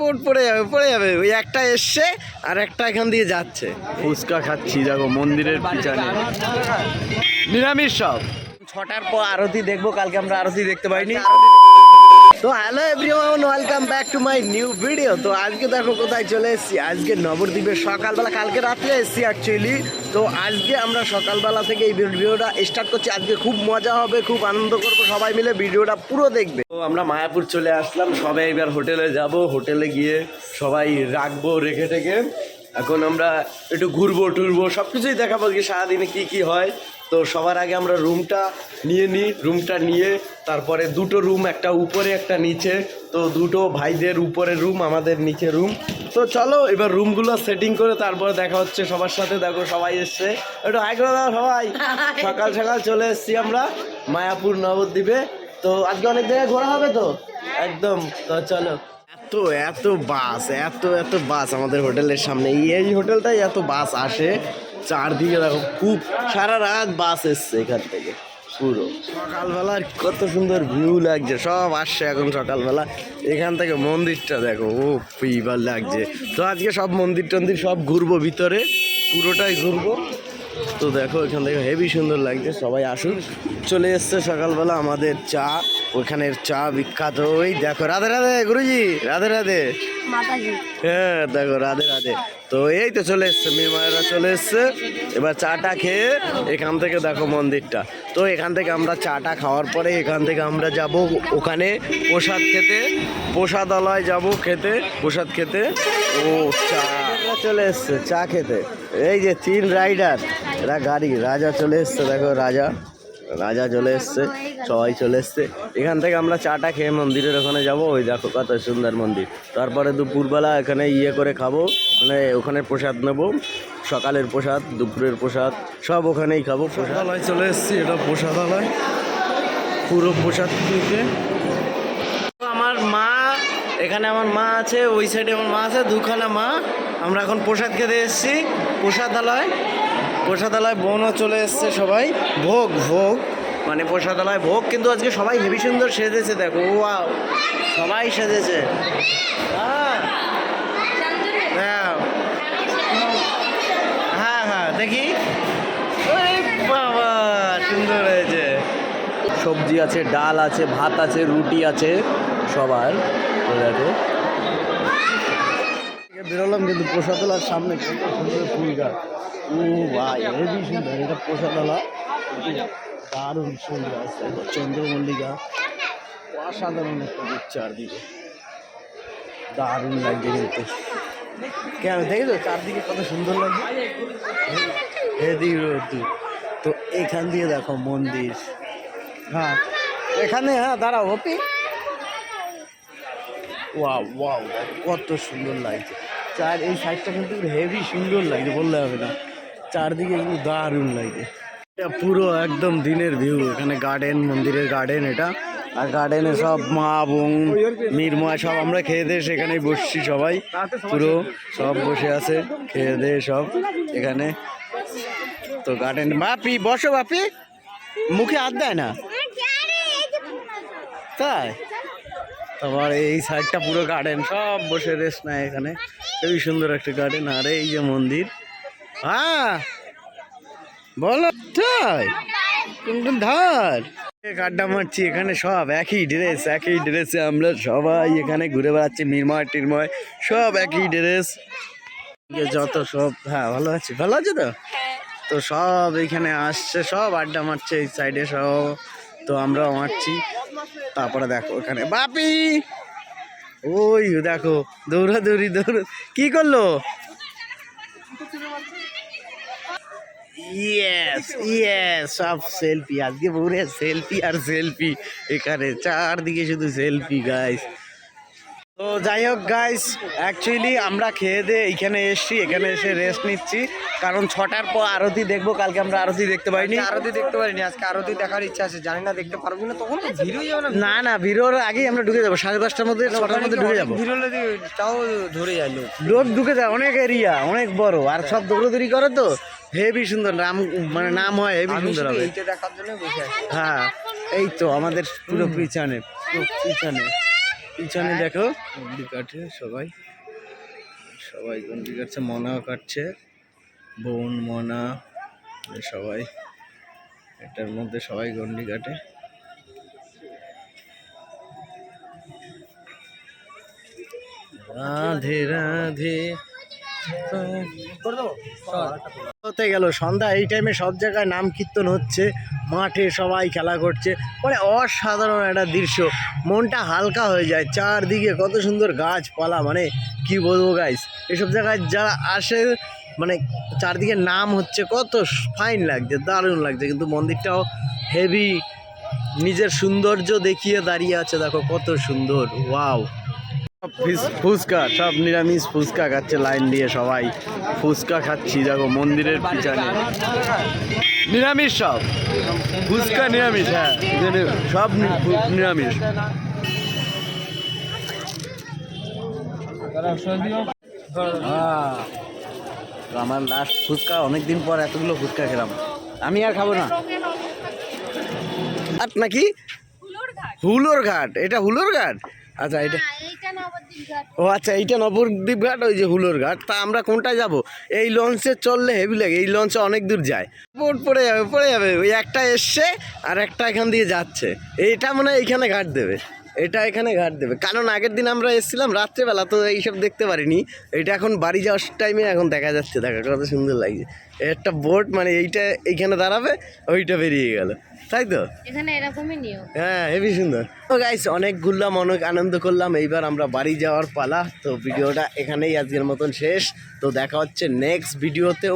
Coat পড়ে যাবে ওই একটা এসছে আর একটা এখান দিয়ে যাচ্ছে। ফুচকা খাচ্ছি দেখো মন্দিরের পিছনে, নিরামিষ সব। 6টার পর আরতি দেখবো, কালকে আমরা আরতি দেখতে পাইনি। তো hello everyone, welcome back to my new video. তো আজকে দেখো কোথায় চলে এসেছি, আজকে নবদ্বীপের সকালবেলা, কালকে রাত্রে এসেছি অ্যাকচুয়ালি। তো আজকে আমরা সকালবেলা থেকে এই ভিডিওটা স্টার্ট করছি। আজকে খুব মজা হবে, খুব আনন্দ করবো, সবাই মিলে ভিডিওটা পুরো দেখবে। তো আমরা মায়াপুর চলে আসলাম, সবাই এবার হোটেলে যাব, হোটেলে গিয়ে সবাই রাখবো রেখে টেকে। এখন আমরা একটু ঘুরবো টুরবো, সব কিছুই দেখাবো কি সারাদিনে কি কি হয়। তো সবার আগে আমরা রুমটা নিই, রুমটা নিয়ে তারপরে দুটো রুম, একটা উপরে একটা নিচে। তো দুটো ভাইদের উপরে রুম, আমাদের নিচে রুম। তো চলো এবার রুমগুলো সেটিং করে তারপরে দেখা হচ্ছে সবার সাথে। দেখো সবাই এসছে, একটু হাই করে দাও সবাই। সকাল সকাল চলে এসেছি আমরা মায়াপুর নবদ্বীপে। তো আজকে অনেক জায়গায় ঘোরা হবে তো একদম। তো চলো, এত বাস আমাদের হোটেলের সামনে, এই হোটেলটাই এত বাস আসে চারদিকে। দেখো খুব সারা রাত বাস এসছে এখান থেকে পুরো। সকালবেলার কত সুন্দর ভিউ লাগছে, সব আসছে এখন সকালবেলা। এখান থেকে মন্দিরটা দেখো, ও পিবার লাগছে। তো আজকে সব মন্দির টন্দির সব ঘুরবো, ভিতরে পুরোটাই ঘুরবো। তো দেখো এখান থেকে হেভি সুন্দর লাগছে, সবাই আসুন। চলে এসছে সকালবেলা আমাদের চা, ওইখানের চা বিখ্যাত। ওই দেখো, রাধে রাধে গুরুজি, রাধে রাধে। হ্যাঁ দেখো, রাধে রাধে। তো এই তো চলে এসছে, মেয়ে মায়েরা চলে এসছে। এবার চাটা খেয়ে এখান থেকে দেখো মন্দিরটা। তো এখান থেকে আমরা চাটা খাওয়ার পরে এখান থেকে আমরা যাব ওখানে প্রসাদ খেতে, প্রসাদালয় যাব খেতে, প্রসাদ খেতে। ও চা চলে এসছে চা খেতে। এই যে 3 রাইডার, এরা গাড়ি, রাজা চলে এসছে, দেখো রাজা চলে এসছে, সবাই চলে এসছে। এখান থেকে আমরা চাটা খেয়ে মন্দিরের ওখানে যাব। ওই দেখো কত সুন্দর মন্দির। তারপরে দুপুরবেলা এখানে করে খাবো, মানে ওখানে প্রসাদ নেব, সকালের প্রসাদ, দুপুরের প্রসাদ সব ওখানেই খাবো। প্রসাদালয় চলে এসেছি, এটা প্রসাদালয়, পুরো প্রসাদ থেকে। আমার মা, এখানে আমার মা আছে, ওই সাইডে আমার মা আছে, দুখানা মা। আমরা এখন প্রসাদ খেতে এসেছি প্রসাদালয় বোনও চলে এসছে, সবাই ভোগ মানে প্রসাদালয় ভোগ। কিন্তু আজকে সবাই হেভি সুন্দর সেজেছে, দেখো ওয়াও, সবাই সেজেছে। হ্যাঁ দেখি, বাবা সুন্দর হয়েছে। সবজি আছে, ডাল আছে, ভাত আছে, রুটি আছে সবার। দেখো বেরোলাম কিন্তু প্রসাদালার সামনে কত সুন্দর ফুল গাছ। ও ভাই হেভি সুন্দর, এটা প্রসাদালা, দারুণ সুন্দর আছে। চন্দ্রমল্লিকা, অসাধারণ একটা চারদিকে, দারুণ লাগছে কিন্তু। কেন দেখেছো চারদিকে কত সুন্দর লাগছে, হেভি। তো এখান দিয়ে দেখো মন্দির। হ্যাঁ এখানে, হ্যাঁ দাঁড়াও হপি। ওয়াও কত সুন্দর লাগছে। এই সাইডটা কিন্তু হেভি সুন্দর লাগছে, বললে হবে না। চারদিকে কিন্তু দারুণ লাগছে। এটা পুরো একদম দিনের ভিউ। এখানে গার্ডেন, মন্দিরের গার্ডেন এটা। আর গার্ডেনে সব মা বোন মিরময় সব আমরা খেয়ে দিয়ে সেখানেই বসছি সবাই, পুরো সব বসে আছে খেয়ে দিয়ে সব এখানে। তো গার্ডেন, বাপি বসো, বাপি মুখে হাত দেয় না তাই। তারপর এই সাইডটা পুরো গার্ডেন, সব বসে রেস্ট নেয় এখানে। খুবই সুন্দর একটা গার্ডেন। আর এই যে মন্দির। হ্যাঁ বলো তাই, কোন ধার আড্ডা মারছি এখানে, সব একই ড্রেসে আমরা সবাই এখানে ঘুরে বেড়াচ্ছি। মিরময় টিরময় সব একই ড্রেস, যত সব। হ্যাঁ ভালো আছে তো। তো সব এইখানে আসছে, সব আড্ডা মারছে এই সাইডে সব। তো আমরাও মারছি। তারপরে দেখো ওখানে বাপি, ওই দেখো দৌড়াদৌড়ি কি করলো। ইয়েস সব সেলফি, আজকে পুরো সেলফি আর সেলফি। এখানে চারদিকে শুধু সেলফি গাইস। তো যাই হোক গাইস, অ্যাকচুয়ালি আমরা খেয়ে দিয়ে এইখানে এসছি, এখানে এসে রেস্ট নিচ্ছি। কারণ 6টার পর আরতি দেখবো, কালকে আমরা আরতি দেখতে পারিনি। আজকে আরতি দেখার ইচ্ছা আছে, জানি না দেখতে পারবো না। তখন ভিড় হয়ে যাবে না, ভিড়োর আগেই আমরা ঢুকে যাবো, 5:30টার মধ্যে 6টার মধ্যে ঢুকে যাবো। তাও ধরে যায় লোক ঢুকে যায়, অনেক এরিয়া অনেক বড়, আর সব দৌড়াদৌড়ি করে। তো হেভি সুন্দর, নাম হয় হেভি সুন্দর হবে দেখার জন্য বসে আছে। হ্যাঁ এই তো আমাদের পুরো পিছনে। পিছনে দেখো গন্ডি কাটে সবাই, সবাই গন্ডি কাটছে, মনাও কাটছে, বোন মনা সবাই এটার মধ্যে সবাই গন্ডি কাটে। রাধে রাধে হতে গেল সন্ধ্যা, এই টাইমে সব জায়গায় নাম কীর্তন হচ্ছে, মাঠে সবাই খেলা করছে, মানে অসাধারণ একটা দৃশ্য, মনটা হালকা হয়ে যায়। চারদিকে কত সুন্দর গাছপালা, মানে কি বলবো গাইস, এসব জায়গায় যারা আসে মানে চারদিকে নাম হচ্ছে, কত ফাইন লাগছে, দারুণ লাগছে। কিন্তু মন্দিরটাও হেভি, নিজের সৌন্দর্য দেখিয়ে দাঁড়িয়ে আছে, দেখো কত সুন্দর, ওয়াও। ফুচকা, সব নিরামিষ ফুচকা খাচ্ছে লাইন দিয়ে, সবাই ফুচকা খাচ্ছি দেখো মন্দিরের পিছনে, নিরামিষ সব ফুচকা নিরামিষ, হ্যাঁ এখানে সব নিরামিষ। আমার লাস্ট ফুচকা, অনেকদিন পর এতগুলো ফুচকা খেলাম, আমি আর খাবো না। আর নাকি হুলোর ঘাট, এটা হুলোর ঘাট, আচ্ছা এটা ও আচ্ছা এইটা নবদ্বীপ ঘাট, ওই যে হুলোর ঘাট। তা আমরা কোনটায় যাব? এই লঞ্চে চললে হেভি লাগে, এই লঞ্চে অনেক দূর যায়, বোট পড়ে যাবে। ওই একটা এসছে আর একটা এখান দিয়ে যাচ্ছে, এইটা মনে হয় এইখানে ঘাট দেবে, এটা এখানে ঘাট দেবে, কারণ আগের দিন আমরা এসেছিলাম রাত্রেবেলা, তো এইসব দেখতে পারিনি। এটা এখন বাড়ি যাওয়ার টাইমে এখন দেখা যাচ্ছে, দেখা কত সুন্দর লাগছে। একটা বোট মানে এইটা এইখানে দাঁড়াবে, ওইটা বেরিয়ে গেল, তাই তো এখানে এরকমই নিয়ম। হ্যাঁ হেভি সুন্দর। তো গাইস অনেক ঘুরলাম, অনেক আনন্দ করলাম, এইবার আমরা বাড়ি যাওয়ার পালা। তো ভিডিওটা এখানেই আজকের মতন শেষ, তো দেখা হচ্ছে নেক্সট ভিডিওতে।